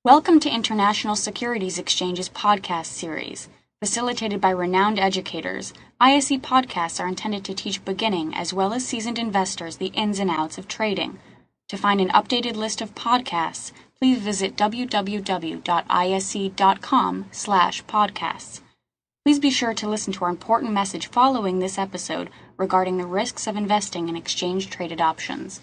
Welcome to International Securities Exchange's podcast series. Facilitated by renowned educators, ISE podcasts are intended to teach beginning as well as seasoned investors the ins and outs of trading. To find an updated list of podcasts, please visit www.ise.com/podcasts. Please be sure to listen to our important message following this episode regarding the risks of investing in exchange-traded options.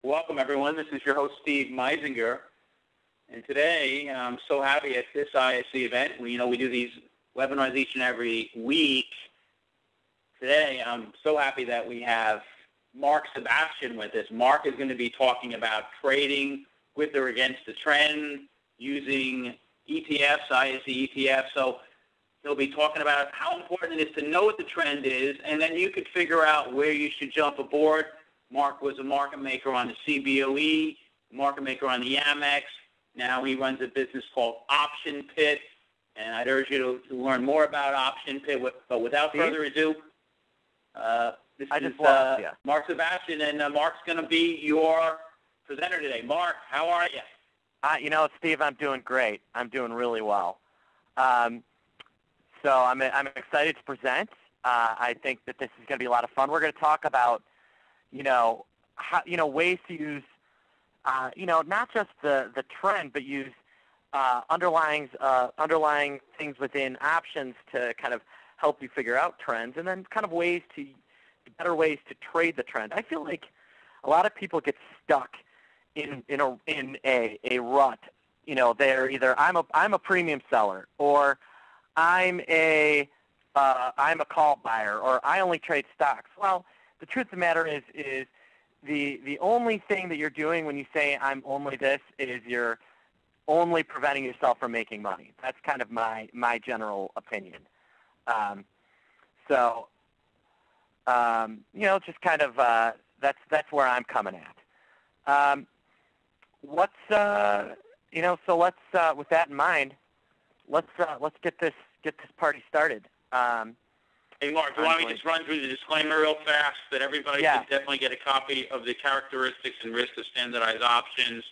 Welcome, everyone. This is your host, Steve Meisinger. And today, I'm so happy at this ISE event. We do these webinars each and every week. Today, I'm so happy that we have Mark Sebastian with us. Mark is going to be talking about trading with or against the trend using ETFs, ISE ETFs. So he'll be talking about how important it is to know what the trend is, and then you could figure out where you should jump aboard. Mark was a market maker on the CBOE, market maker on the Amex. Now he runs a business called Option Pit, and I'd urge you to learn more about Option Pit. But without further ado, this is Mark Sebastian, and Mark's going to be your presenter today. Mark, how are you? Steve, I'm doing great. I'm doing really well. So I'm excited to present. I think that this is going to be a lot of fun. We're going to talk about ways to use, not just the trend, but use underlying things within options to kind of help you figure out trends, and then kind of better ways to trade the trend. I feel like a lot of people get stuck in a rut. They're either I'm a premium seller, or I'm a call buyer, or I only trade stocks. Well, the truth of the matter is the only thing that you're doing when you say I'm only this is you're only preventing yourself from making money. That's kind of my general opinion. Just kind of that's where I'm coming at. So let's with that in mind, let's get this party started. Hey, Mark, do you want me to just run through the disclaimer real fast that everybody can definitely get a copy of the characteristics and risks of standardized options?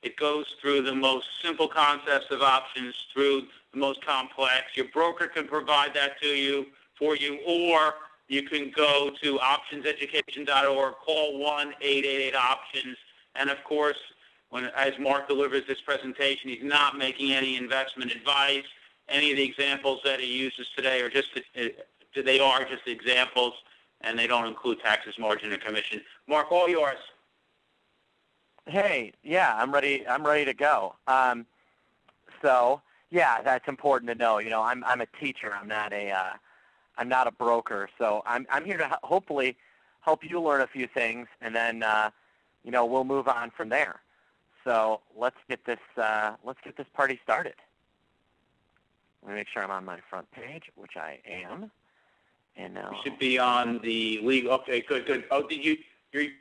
It goes through the most simple concepts of options through the most complex. Your broker can provide that for you, or you can go to optionseducation.org, call 1-888-OPTIONS, and of course, as Mark delivers this presentation, he's not making any investment advice. Any of the examples that he uses today are just examples, and they don't include taxes, margin, or commission. Mark, all yours. Hey, yeah, I'm ready to go. That's important to know. I'm a teacher. I'm not a broker. So I'm here to hopefully help you learn a few things, and then we'll move on from there. So let's get this party started. Let me make sure I'm on my front page, which I am. And now you should be on the legal. Okay, good. Oh, you're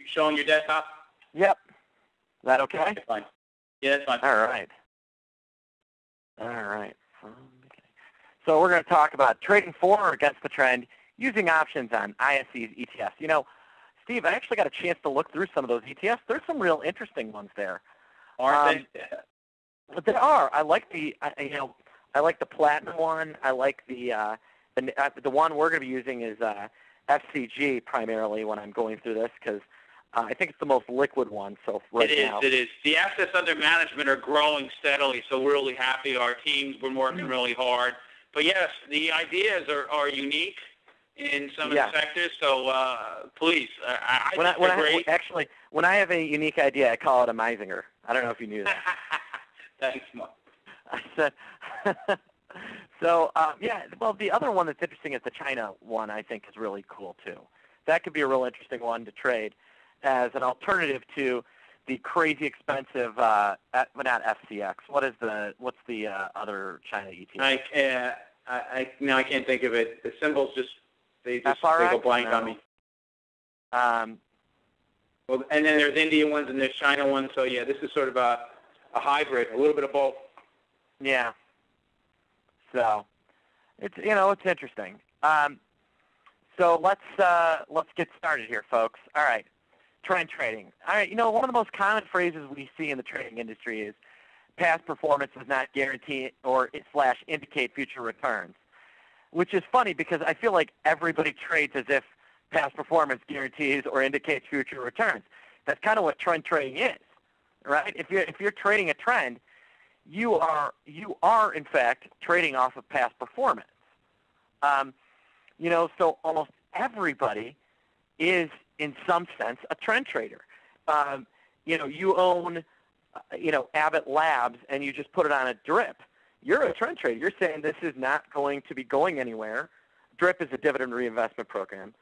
showing your desktop? Yep. Is that okay? That's fine. Yeah, that's fine. All right. So we're going to talk about trading for or against the trend using options on ISE's ETFs. Steve, I actually got a chance to look through some of those ETFs. There's some real interesting ones there. Aren't they? But there are. I like the platinum one. I like the one we're going to be using is FCG primarily when I'm going through this, because I think it's the most liquid one. So now. It is. The assets under management are growing steadily, so we're really happy. Our team's been working really hard. But yes, the ideas are unique in some of the sectors. So please, when I have a unique idea, I call it a Meisinger. I don't know if you knew that. Thanks, Mark. I said. So, the other one that's interesting is the China one. I think is really cool too. That could be a real interesting one to trade as an alternative to the crazy expensive, not FCX. What's the other China ETF? I can't think of it. The symbols they go blank on me. Well, and then there's Indian ones and there's China ones. So yeah, this is sort of a hybrid, a little bit of both. Yeah. So it's interesting. So let's get started here, folks. All right. trend trading. All right, one of the most common phrases we see in the trading industry is past performance does not guarantee or / indicate future returns, which is funny because I feel like everybody trades as if past performance guarantees or indicates future returns. That's kind of what trend trading is, right? If you're trading a trend, you are in fact trading off of past performance. So almost everybody is in some sense a trend trader. You own Abbott Labs and you just put it on a drip. You're a trend trader. You're saying this is not going to be going anywhere. DRIP is a dividend reinvestment program.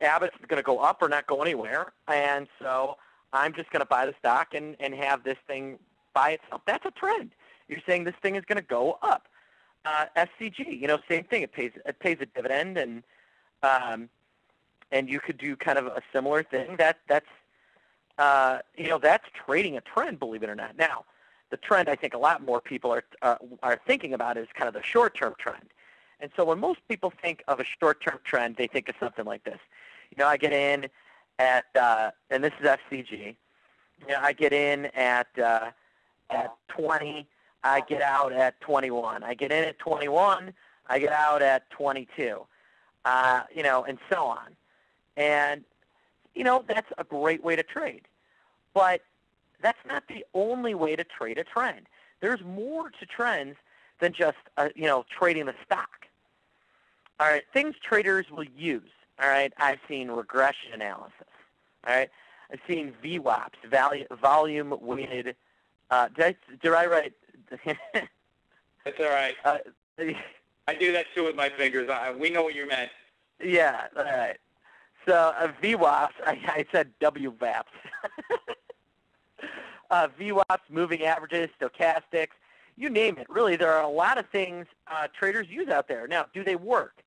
Abbott's going to go up or not go anywhere, and so I'm just going to buy the stock and have this thing by itself. That's a trend. You're saying this thing is going to go up. SCG, same thing. It pays a dividend, and you could do kind of a similar thing. That's trading a trend, believe it or not. Now, the trend I think a lot more people are thinking about is kind of the short-term trend. And so when most people think of a short-term trend, they think of something like this. I get in at, and this is FCG, I get in at 20, I get out at 21. I get in at 21, I get out at 22, and so on. And, that's a great way to trade. But that's not the only way to trade a trend. There's more to trends than just, trading the stock. All right, things traders will use. All right, I've seen regression analysis. All right, I've seen VWAPs, volume-weighted. Did I write? That's all right. I do that too with my fingers. We know what you meant. Yeah, all right. So VWAPs, I said WVAPs. VWAPs, moving averages, stochastics, you name it. Really, there are a lot of things traders use out there. Now, do they work?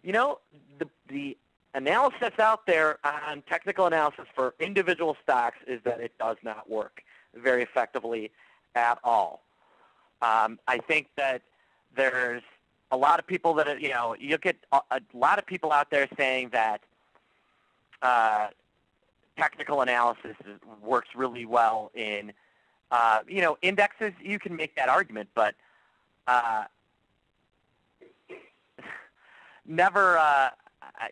The analysis out there on technical analysis for individual stocks is that it does not work very effectively at all. I think that there's a lot of people that, you get a lot of people out there saying that technical analysis works really well in, indexes. You can make that argument, but never,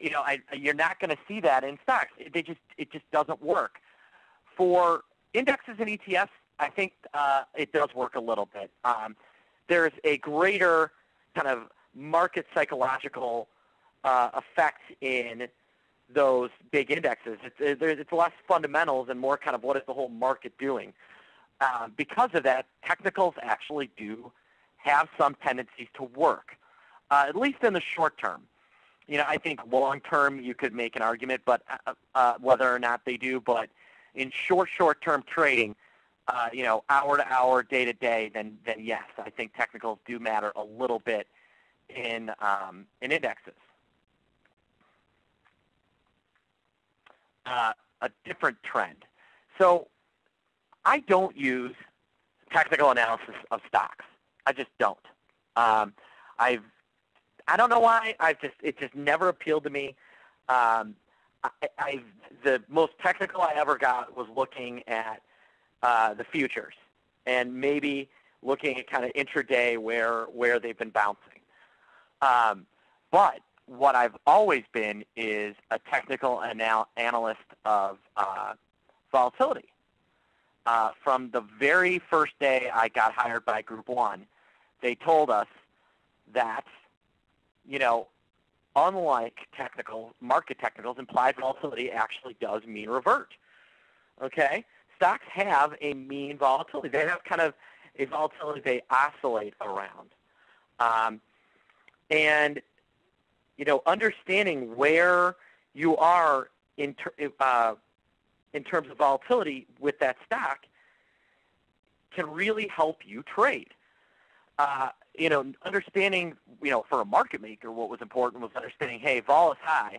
you're not going to see that in stocks. It just doesn't work. For indexes and ETFs, I think it does work a little bit. There's a greater kind of market psychological effect in those big indexes. It's less fundamentals and more kind of what is the whole market doing. Because of that, technicals actually do have some tendencies to work, at least in the short term. I think long term you could make an argument, but whether or not they do. But in short-term trading, hour to hour, day to day, then yes, I think technicals do matter a little bit in indexes. A different trend. So I don't use technical analysis of stocks. I just don't. I don't know why. It just never appealed to me. The most technical I ever got was looking at the futures and maybe looking at kind of intraday where they've been bouncing. But what I've always been is a technical analyst of volatility. From the very first day I got hired by Group 1, they told us that, unlike market technicals, implied volatility actually does mean revert. Okay? Stocks have a mean volatility. They have kind of a volatility they oscillate around. And understanding where you are in terms of volatility with that stock can really help you trade. Understanding, for a market maker, what was important was understanding, hey, vol is high.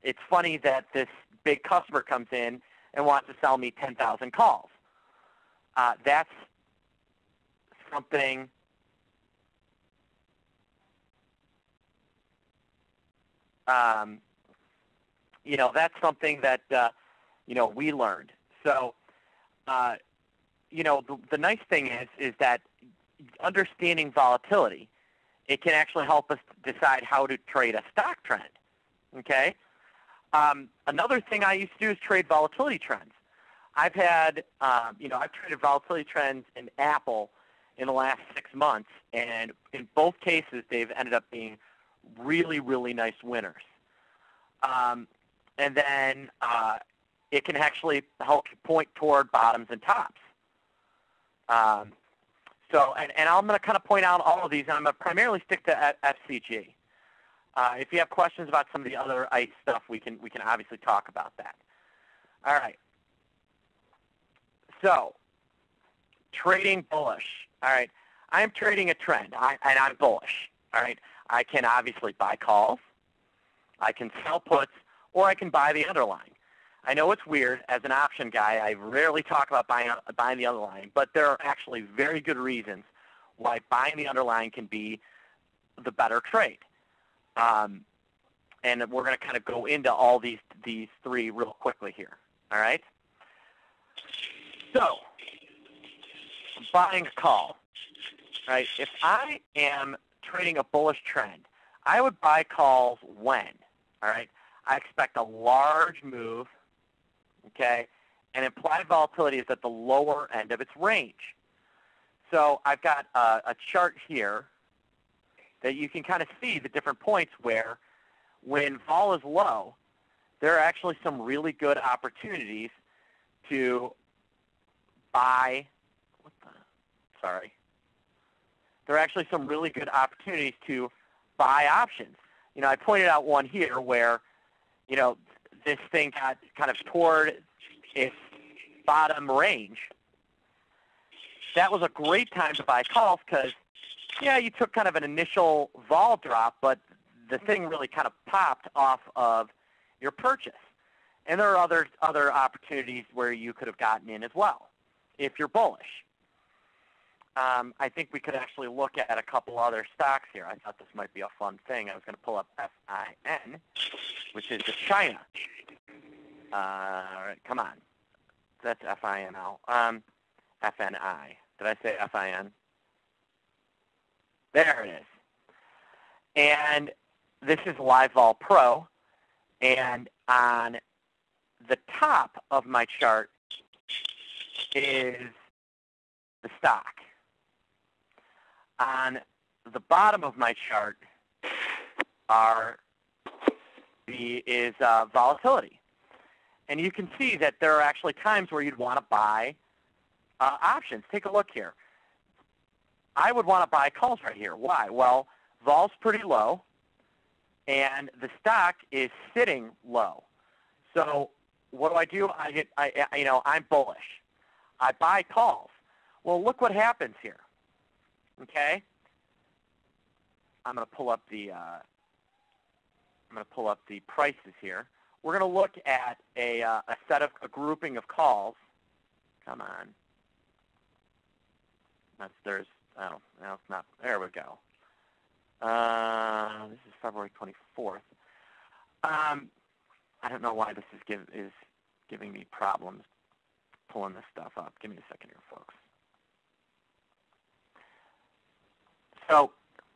It's funny that this big customer comes in and wants to sell me 10,000 calls. That's something that's something that, we learned. So, the nice thing is that understanding volatility, it can actually help us decide how to trade a stock trend, okay? Another thing I used to do is trade volatility trends. I've had, I've traded volatility trends in Apple in the last 6 months, and in both cases, they've ended up being really, really nice winners. And then it can actually help you point toward bottoms and tops. And I'm going to kind of point out all of these, and I'm going to primarily stick to FCG. If you have questions about some of the other ICE stuff, we can obviously talk about that. All right. So, trading bullish. All right. I am trading a trend, and I'm bullish. All right. I can obviously buy calls. I can sell puts, or I can buy the underlying. I know it's weird. As an option guy, I rarely talk about buying the underlying, but there are actually very good reasons why buying the underlying can be the better trade. And we're going to kind of go into all these three real quickly here. All right? So, buying a call. All right? If I am trading a bullish trend, I would buy calls when? All right? I expect a large move. Okay, and implied volatility is at the lower end of its range. So I've got a chart here that you can kind of see the different points where when vol is low, there are actually some really good opportunities to buy. There are actually some really good opportunities to buy options. I pointed out one here where, this thing got kind of toward its bottom range. That was a great time to buy calls because, yeah, you took kind of an initial vol drop, but the thing really kind of popped off of your purchase. And there are other opportunities where you could have gotten in as well if you're bullish. I think we could actually look at a couple other stocks here. I thought this might be a fun thing. I was going to pull up FIN, which is the China. All right, come on. That's FINL. FNI. Did I say FIN? There it is. And this is LiveVol Pro. And on the top of my chart is the stock. On the bottom of my chart is volatility. And you can see that there are actually times where you'd want to buy options. Take a look here. I would want to buy calls right here. Why? Well, vol's pretty low, and the stock is sitting low. So what do? I'm bullish. I buy calls. Well, look what happens here. Okay. I'm going to pull up the prices here. We're going to look at a grouping of calls. Come on. It's not. There we go. This is February 24th. I don't know why this is giving me problems pulling this stuff up. Give me a second here, folks. So,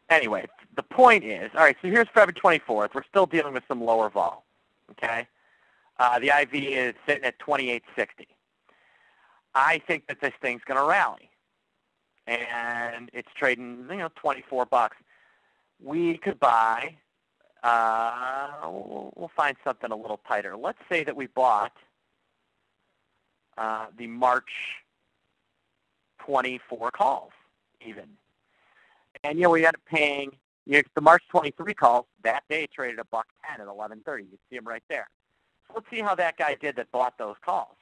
anyway, the point is, all right, so here's February 24th. We're still dealing with some lower vol, okay? The IV is sitting at 28.60. I think that this thing's going to rally, and it's trading, 24 bucks. We could buy, we'll find something a little tighter. Let's say that we bought the March 24 calls, even. And, we ended up paying, the March 23 calls, that day traded $1.10 at 11:30. You see them right there. So let's see how that guy did that bought those calls.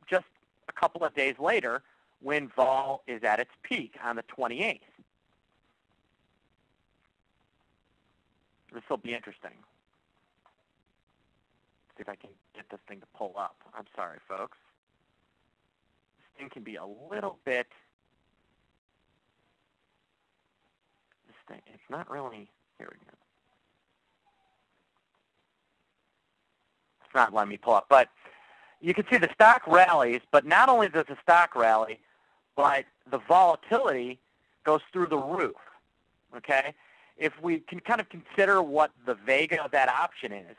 Just a couple of days later, when vol is at its peak on the 28th. This will be interesting. See if I can get this thing to pull up. I'm sorry, folks. This thing can be a little bit... It's not really... Here we go. it's not letting me pull up. But you can see the stock rallies, but not only does the stock rally, but the volatility goes through the roof, okay? If we can kind of consider what the vega of that option is,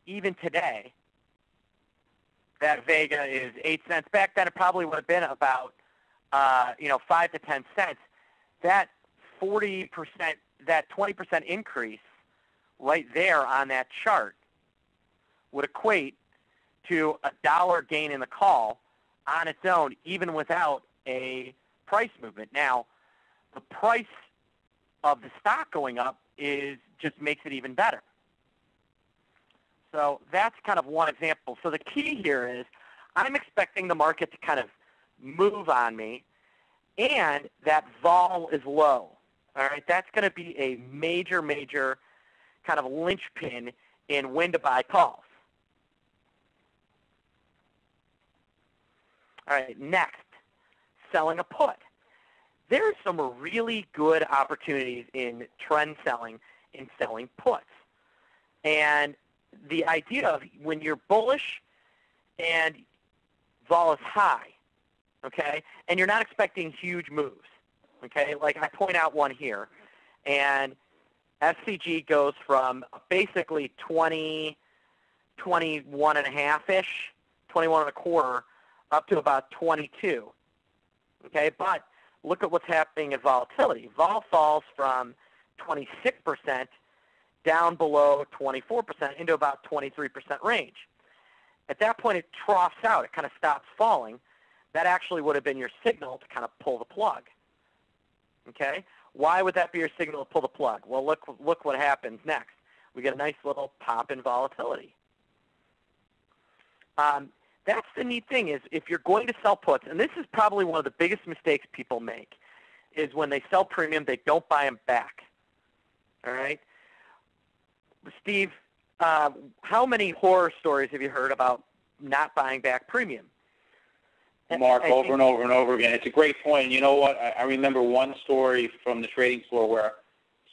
even today, that vega is 8 cents. Back then, it probably would have been about, 5 to 10 cents. That 40%, that 20% increase right there on that chart would equate to $1 gain in the call on its own, even without a price movement. Now, the price of the stock going up just makes it even better. So that's kind of one example. So the key here is I'm expecting the market to kind of move on me, and that vol is low. All right, that's going to be a major, major kind of linchpin in when to buy calls. All right, next, selling a put. There's some really good opportunities in trend selling, in selling puts. And the idea of when you're bullish and vol is high, okay, and you're not expecting huge moves, okay, like I point out one here, and FCG goes from basically 21 and a half-ish, 21 and a quarter, up to about 22, okay, but look at what's happening in volatility. Vol falls from 26% down below 24% into about 23% range. At that point, it troughs out. It kind of stops falling. That actually would have been your signal to kind of pull the plug. Okay? Why would that be your signal to pull the plug? Well, look what happens next. We get a nice little pop in volatility. That's the neat thing is if you're going to sell puts, and this is probably one of the biggest mistakes people make, is when they sell premium, they don't buy them back. All right? Steve, how many horror stories have you heard about not buying back premium? Mark, over and over and over again. It's a great point. And you know what? I remember one story from the trading floor where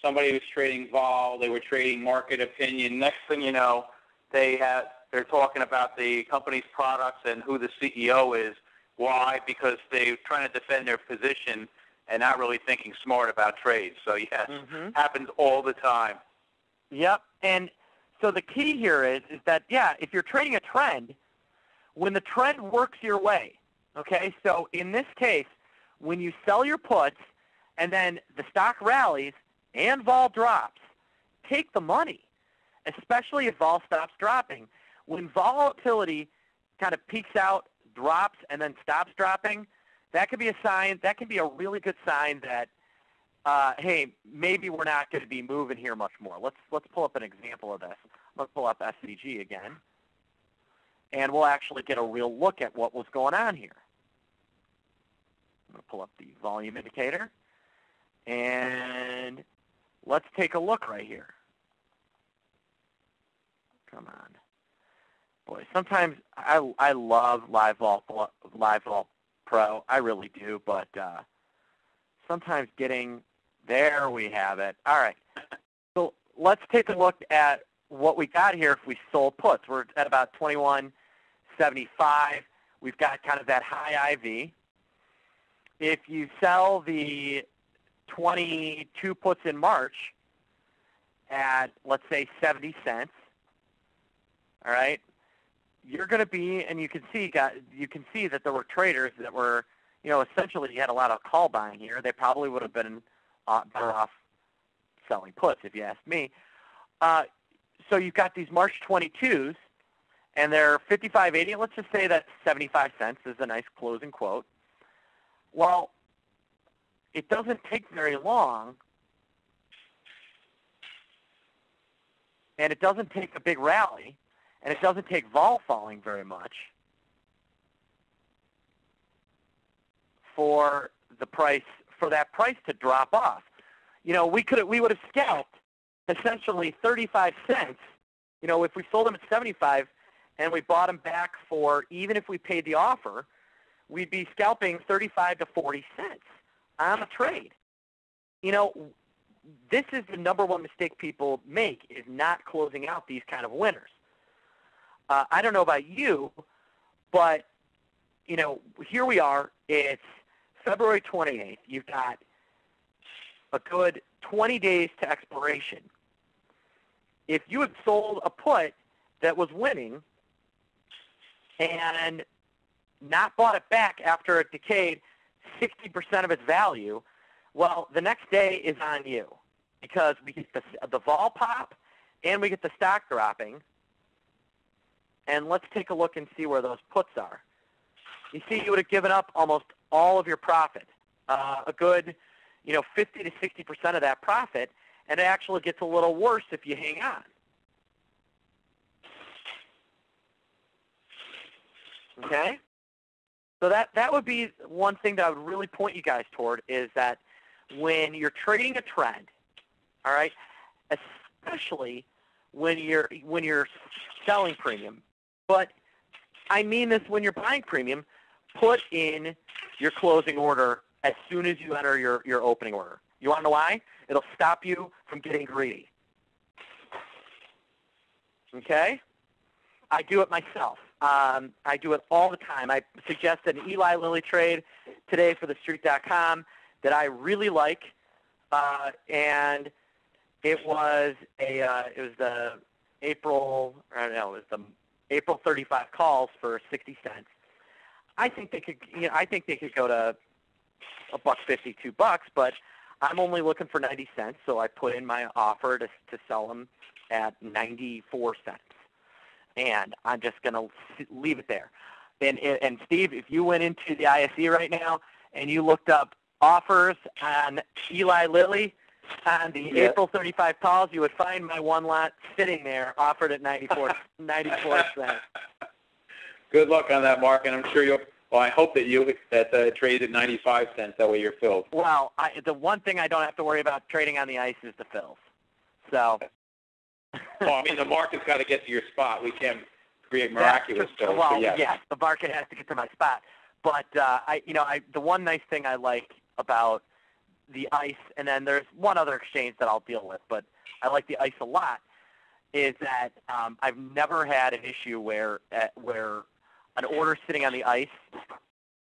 somebody was trading vol, they were trading market opinion. Next thing you know, they're talking about the company's products and who the CEO is. Why? Because they're trying to defend their position and not really thinking smart about trades. So yes, happens all the time. Yep. And so the key here is that, yeah, if you're trading a trend, when the trend works your way, okay, so in this case, when you sell your puts and then the stock rallies and vol drops, take the money, especially if vol stops dropping. When volatility kind of peaks out, drops, and then stops dropping, that could be a sign, that can be a really good sign that, hey, maybe we're not going to be moving here much more. Let's pull up an example of this. Let's pull up SVG again, and we'll actually get a real look at what was going on here. I'm going to pull up the volume indicator, and let's take a look right here. Come on. Boy, sometimes I love Live Vol Pro. I really do, but sometimes getting, there we have it. All right. So let's take a look at what we got here if we sold puts. We're at about 21.75. We've got kind of that high IV. If you sell the 22 puts in March at, let's say, 70 cents, all right, you're going to be, and you can see that there were traders that were, essentially you had a lot of call buying here. They probably would have been better off selling puts, if you ask me. So you've got these March 22s, and they're 55.80. Let's just say that 75 cents is a nice closing quote. Well, it doesn't take very long, and it doesn't take a big rally, and it doesn't take vol falling very much for the price, for that price to drop off. We would have scalped essentially 35 cents. If we sold them at 75 and we bought them back for, even if we paid the offer, we'd be scalping 35 to 40 cents on a trade. This is the number one mistake people make, is not closing out these kind of winners. I don't know about you, but, here we are. It's February 28th. You've got a good 20 days to expiration. If you had sold a put that was winning and not bought it back after it decayed 60% of its value, well, the next day is on you because we get the vol pop and we get the stock dropping. And let's take a look and see where those puts are. You see, you would have given up almost all of your profit, a good 50 to 60% of that profit, and it actually gets a little worse if you hang on. Okay? So that would be one thing that I would really point you guys toward, is that when you're trading a trend, all right, especially when you're selling premium, but I mean this when you're buying premium, put in your closing order as soon as you enter your opening order. You want to know why? It'll stop you from getting greedy. Okay? I do it myself. I do it all the time. I suggested an Eli Lilly trade today for TheStreet.com that I really like, and it was the April 35 calls for 60 cents. I think they could go to $1.50, $2, but I'm only looking for 90 cents, so I put in my offer to sell them at 94 cents. And I'm just going to leave it there. And Steve, if you went into the ISE right now and you looked up offers on Eli Lilly on the April 35 calls, you would find my one lot sitting there offered at 94 cents. Good luck on that, Mark, and I'm sure I hope that trades at 95 cents. That way you're filled. Well, the one thing I don't have to worry about trading on the ICE is the fills. So. Well, I mean, the market's got to get to your spot. We can't create miraculous fills. Well, yes, the market has to get to my spot. But the one nice thing I like about the ICE, and then there's one other exchange that I'll deal with, but I like the ICE a lot, is that I've never had an issue where an order sitting on the ICE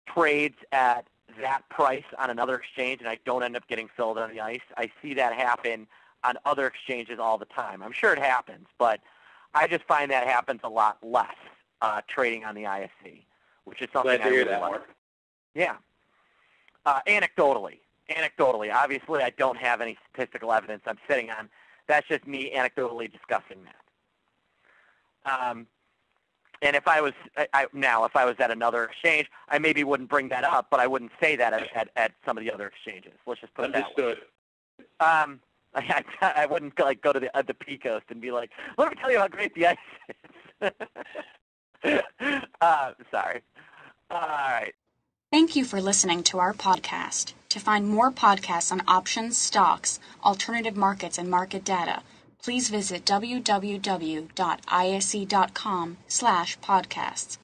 trades at that price on another exchange, and I don't end up getting filled on the ICE. I see that happen on other exchanges all the time. I'm sure it happens, but I just find that happens a lot less trading on the ISE, which is something I really like. Yeah. Anecdotally, obviously I don't have any statistical evidence I'm sitting on. That's just me anecdotally discussing that. And if I was at another exchange, I maybe wouldn't bring that up, but I wouldn't say that at some of the other exchanges. Let's just put it that way. Understood. I wouldn't go to the P-Coast and be like, let me tell you how great the ICE is. Sorry. All right. Thank you for listening to our podcast. To find more podcasts on options, stocks, alternative markets, and market data, please visit www.ise.com/podcasts.